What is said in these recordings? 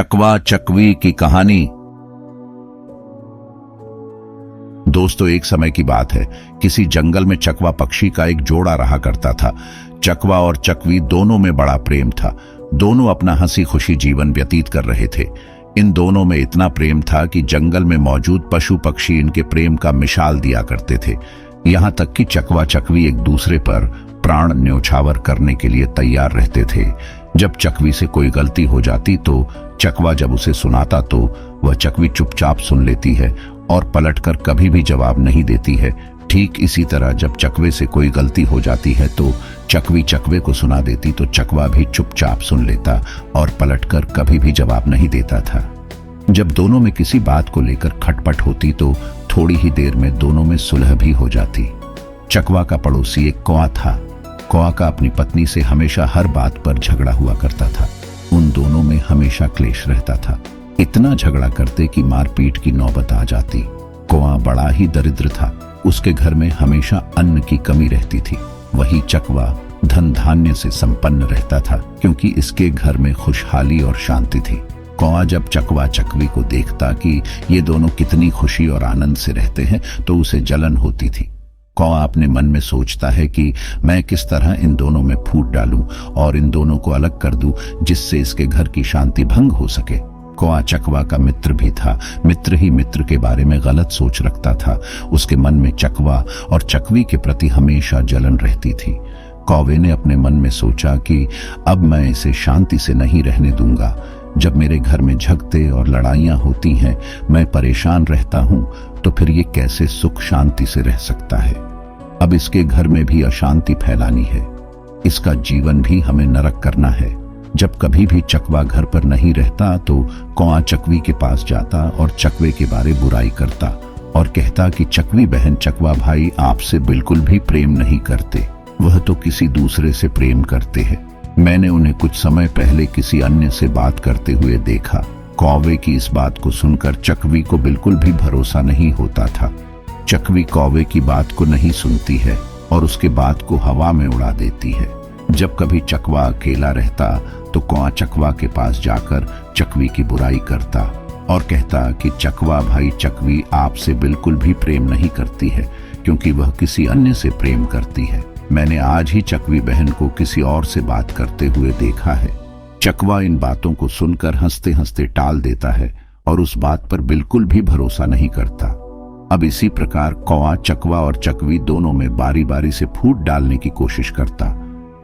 चकवा चकवी की कहानी। दोस्तों, एक समय की बात है। किसी जंगल में चकवा पक्षी का एक जोड़ा रहा करता था। चकवा और चकवी दोनों में बड़ा प्रेम था। दोनों अपना हंसी खुशी जीवन व्यतीत कर रहे थे। इन दोनों में इतना प्रेम था कि जंगल में मौजूद पशु पक्षी इनके प्रेम का मिसाल दिया करते थे। यहाँ तक कि चकवा चकवी एक दूसरे पर प्राण न्योछावर करने के लिए तैयार रहते थे। जब चकवी से कोई गलती हो जाती तो चकवा जब उसे सुनाता तो वह चकवी चुपचाप सुन लेती है और पलटकर कभी भी जवाब नहीं देती है। ठीक इसी तरह जब चकवे से कोई गलती हो जाती है तो चकवी चकवे को सुना देती तो चकवा भी चुपचाप सुन लेता और पलटकर कभी भी जवाब नहीं देता था। जब दोनों में किसी बात को लेकर खटपट होती तो थोड़ी ही देर में दोनों में सुलह भी हो जाती। चकवा का पड़ोसी एक कौआ था। कौआ का अपनी पत्नी से हमेशा हर बात पर झगड़ा हुआ करता था। उन दोनों में हमेशा क्लेश रहता था। इतना झगड़ा करते कि मारपीट की नौबत आ जाती। कौआ बड़ा ही दरिद्र था। उसके घर में हमेशा अन्न की कमी रहती थी। वही चकवा धन धान्य से संपन्न रहता था, क्योंकि इसके घर में खुशहाली और शांति थी। कौआ जब चकवा चकवी को देखता कि ये दोनों कितनी खुशी और आनंद से रहते हैं तो उसे जलन होती थी। कौआ अपने मन में सोचता है कि मैं किस तरह इन दोनों में फूट डालूं और इन दोनों को अलग कर दूं जिससे इसके घर की शांति भंग हो सके। कौआ चकवा का मित्र भी था। मित्र ही मित्र के बारे में गलत सोच रखता था। उसके मन में चकवा और चकवी के प्रति हमेशा जलन रहती थी। कौवे ने अपने मन में सोचा कि अब मैं इसे शांति से नहीं रहने दूंगा। जब मेरे घर में झगड़े और लड़ाइयां होती हैं, मैं परेशान रहता हूं, तो फिर ये कैसे सुख शांति से रह सकता है। अब इसके घर में भी अशांति फैलानी है। इसका जीवन भी हमें नरक करना है। जब कभी भी चकवा घर पर नहीं रहता तो कौआ चकवी के पास जाता और चकवे के बारे बुराई करता और कहता कि चकवी बहन, चकवा भाई आपसे बिल्कुल भी प्रेम नहीं करते। वह तो किसी दूसरे से प्रेम करते हैं। मैंने उन्हें कुछ समय पहले किसी अन्य से बात करते हुए देखा। कौवे की इस बात को सुनकर चकवी को बिल्कुल भी भरोसा नहीं होता था। चकवी कौवे की बात को नहीं सुनती है और उसके बात को हवा में उड़ा देती है। जब कभी चकवा अकेला रहता तो कौआ चकवा के पास जाकर चकवी की बुराई करता और कहता कि चकवा भाई, चकवी आपसे बिल्कुल भी प्रेम नहीं करती है, क्योंकि वह किसी अन्य से प्रेम करती है। मैंने आज ही चकवी बहन को किसी और से बात करते हुए देखा है। चकवा इन बातों को सुनकर हंसते हंसते टाल देता है और उस बात पर बिल्कुल भी भरोसा नहीं करता। अब इसी प्रकार कौआ चकवा और चकवी दोनों में बारी बारी से फूट डालने की कोशिश करता,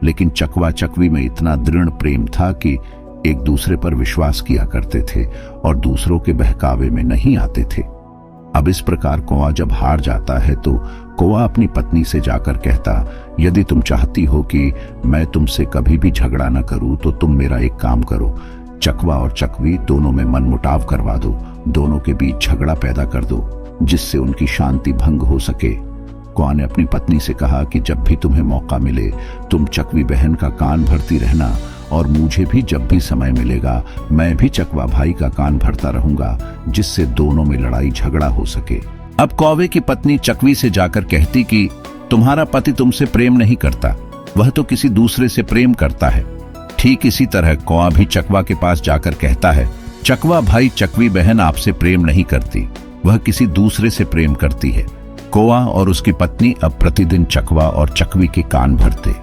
लेकिन चकवा चकवी में इतना दृढ़ प्रेम था कि एक दूसरे पर विश्वास किया करते थे और दूसरों के बहकावे में नहीं आते थे। अब इस प्रकार कौआ जब हार जाता है तो कौआ अपनी पत्नी से जाकर कहता, यदि तुम चाहती हो कि मैं तुमसे कभी भी झगड़ा न करूं तो तुम मेरा एक काम करो, चकवा और चकवी दोनों में मनमुटाव करवा दो। दोनों के बीच झगड़ा पैदा कर दो जिससे उनकी शांति भंग हो सके। कौआ ने अपनी पत्नी से कहा कि जब भी तुम्हें मौका मिले तुम चकवी बहन का कान भरती रहना और मुझे भी जब भी समय मिलेगा मैं भी चकवा भाई का कान भरता रहूंगा, जिससे दोनों में लड़ाई झगड़ा हो सके। अब कौवे की पत्नी चकवी से जाकर कहती कि तुम्हारा पति तुमसे प्रेम नहीं करता, वह तो किसी दूसरे से प्रेम करता है। ठीक इसी तरह कौआ भी चकवा के पास जाकर कहता है, चकवा भाई, चकवी बहन आपसे प्रेम नहीं करती, वह किसी दूसरे से प्रेम करती है। कौआ और उसकी पत्नी अब प्रतिदिन चकवा और चकवी के कान भरते,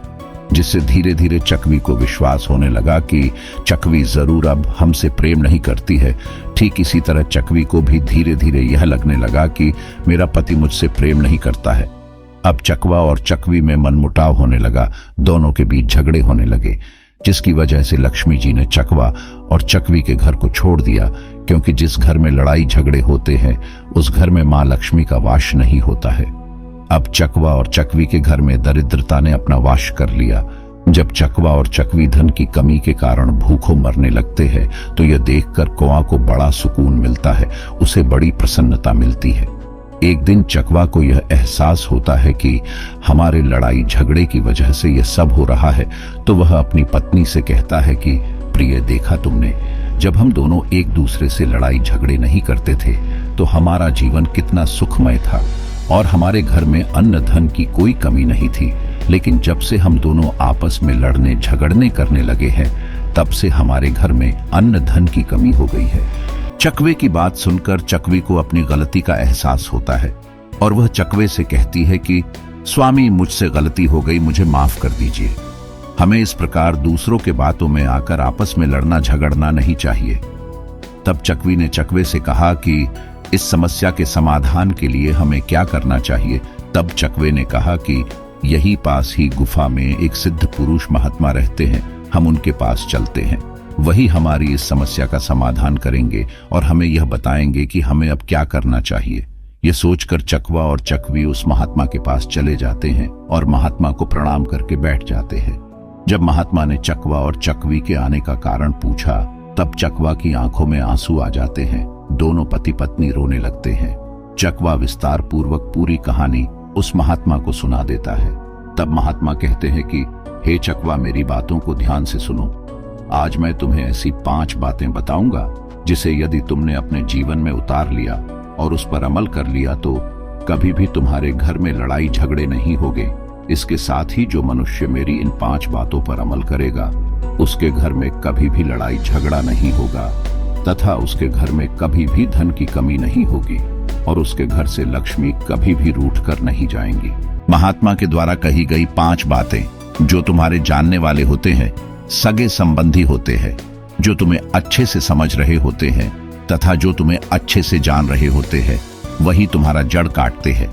जिससे धीरे धीरे चकवी को विश्वास होने लगा कि चकवी जरूर अब हमसे प्रेम नहीं करती है। ठीक इसी तरह चकवी को भी धीरे धीरे यह लगने लगा कि मेरा पति मुझसे प्रेम नहीं करता है। अब चकवा और चकवी में मनमुटाव होने लगा। दोनों के बीच झगड़े होने लगे, जिसकी वजह से लक्ष्मी जी ने चकवा और चकवी के घर को छोड़ दिया, क्योंकि जिस घर में लड़ाई झगड़े होते हैं उस घर में मां लक्ष्मी का वास नहीं होता है। अब चकवा और चकवी के घर में दरिद्रता ने अपना वास कर लिया। जब चकवा और चकवी धन की कमी के कारण भूखों मरने लगते हैं तो यह देखकर कौआ को बड़ा सुकून मिलता है, उसे बड़ी प्रसन्नता मिलती है। एक दिन चकवा को यह एहसास होता है कि हमारे लड़ाई झगड़े की वजह से यह सब हो रहा है, तो वह अपनी पत्नी से कहता है कि प्रिय, देखा तुमने, जब हम दोनों एक दूसरे से लड़ाई झगड़े नहीं करते थे तो हमारा जीवन कितना सुखमय था और हमारे घर में अन्न धन की कोई कमी नहीं थी। लेकिन जब से हम दोनों आपस में लड़ने झगड़ने करने लगे हैं तब से हमारे घर में अन्न धन की कमी हो गई है। चकवे की बात सुनकर चकवी को अपनी गलती का एहसास होता है और वह चकवे से कहती है कि स्वामी, मुझसे गलती हो गई, मुझे माफ कर दीजिए। हमें इस प्रकार दूसरों के बातों में आकर आपस में लड़ना झगड़ना नहीं चाहिए। तब चकवी ने चकवे से कहा कि इस समस्या के समाधान के लिए हमें क्या करना चाहिए। तब चकवे ने कहा कि यही पास ही गुफा में एक सिद्ध पुरुष महात्मा रहते हैं, हम उनके पास चलते हैं। वही हमारी इस समस्या का समाधान करेंगे और हमें यह बताएंगे कि हमें अब क्या करना चाहिए। ये सोचकर चकवा और चकवी उस महात्मा के पास चले जाते हैं और महात्मा को प्रणाम करके बैठ जाते हैं। जब महात्मा ने चकवा और चकवी के आने का कारण पूछा, तब चकवा की आंखों में आंसू आ जाते हैं। दोनों पति पत्नी रोने लगते हैं। चकवा विस्तार पूर्वक पूरी कहानी उस महात्मा को सुना देता है। तब महात्मा कहते हैं कि हे चकवा, मेरी बातों को ध्यान से सुनो। आज मैं तुम्हें ऐसी 5 बातें बताऊंगा जिसे यदि तुमने अपने जीवन में उतार लिया और उस पर अमल कर लिया तो कभी भी तुम्हारे घर में लड़ाई झगड़े नहीं होंगे। इसके साथ ही जो मनुष्य मेरी इन 5 बातों पर अमल करेगा उसके घर में कभी भी लड़ाई झगड़ा नहीं होगा तथा उसके घर में कभी भी धन की कमी नहीं होगी और उसके घर से लक्ष्मी कभी भी रूठ कर नहीं जाएंगी। महात्मा के द्वारा कही गई 5 बातें जो तुम्हारे जानने वाले होते हैं, सगे संबंधी होते हैं, जो तुम्हें अच्छे से समझ रहे होते हैं तथा जो तुम्हें अच्छे से जान रहे होते हैं, वही तुम्हारा जड़ काटते हैं।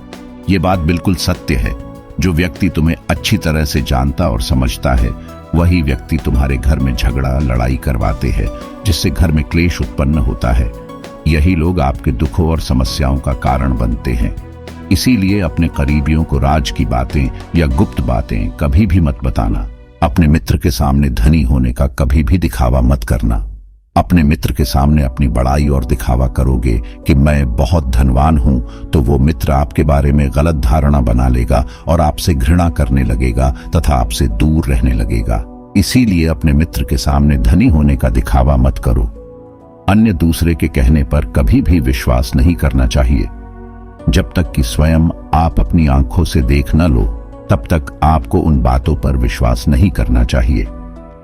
ये बात बिल्कुल सत्य है। जो व्यक्ति तुम्हें अच्छी तरह से जानता और समझता है, वही व्यक्ति तुम्हारे घर में झगड़ा लड़ाई करवाते हैं, जिससे घर में क्लेश उत्पन्न होता है। यही लोग आपके दुखों और समस्याओं का कारण बनते हैं। इसीलिए अपने करीबियों को राज की बातें या गुप्त बातें कभी भी मत बताना। अपने मित्र के सामने धनी होने का कभी भी दिखावा मत करना। अपने मित्र के सामने अपनी बड़ाई और दिखावा करोगे कि मैं बहुत धनवान हूं, तो वो मित्र आपके बारे में गलत धारणा बना लेगा और आपसे घृणा करने लगेगा तथा आपसे दूर रहने लगेगा। इसीलिए अपने मित्र के सामने धनी होने का दिखावा मत करो। अन्य दूसरे के कहने पर कभी भी विश्वास नहीं करना चाहिए। जब तक कि स्वयं आप अपनी आंखों से देख न लो, तब तक आपको उन बातों पर विश्वास नहीं करना चाहिए।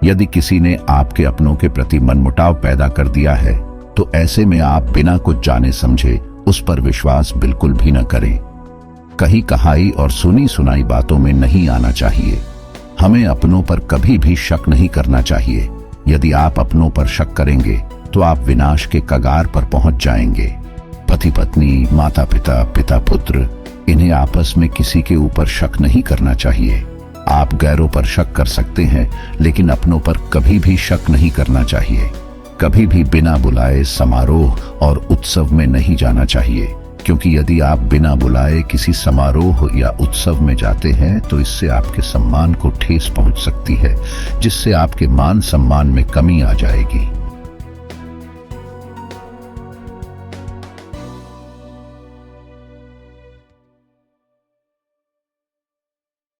यदि किसी ने आपके अपनों के प्रति मनमुटाव पैदा कर दिया है, तो ऐसे में आप बिना कुछ जाने समझे उस पर विश्वास बिल्कुल भी न करें। कही कहाई और सुनी सुनाई बातों में नहीं आना चाहिए। हमें अपनों पर कभी भी शक नहीं करना चाहिए। यदि आप अपनों पर शक करेंगे तो आप विनाश के कगार पर पहुंच जाएंगे। पति पत्नी, माता पिता, पिता पुत्र, इन्हें आपस में किसी के ऊपर शक नहीं करना चाहिए। आप गैरों पर शक कर सकते हैं, लेकिन अपनों पर कभी भी शक नहीं करना चाहिए। कभी भी बिना बुलाए समारोह और उत्सव में नहीं जाना चाहिए, क्योंकि यदि आप बिना बुलाए किसी समारोह या उत्सव में जाते हैं तो इससे आपके सम्मान को ठेस पहुंच सकती है, जिससे आपके मान सम्मान में कमी आ जाएगी।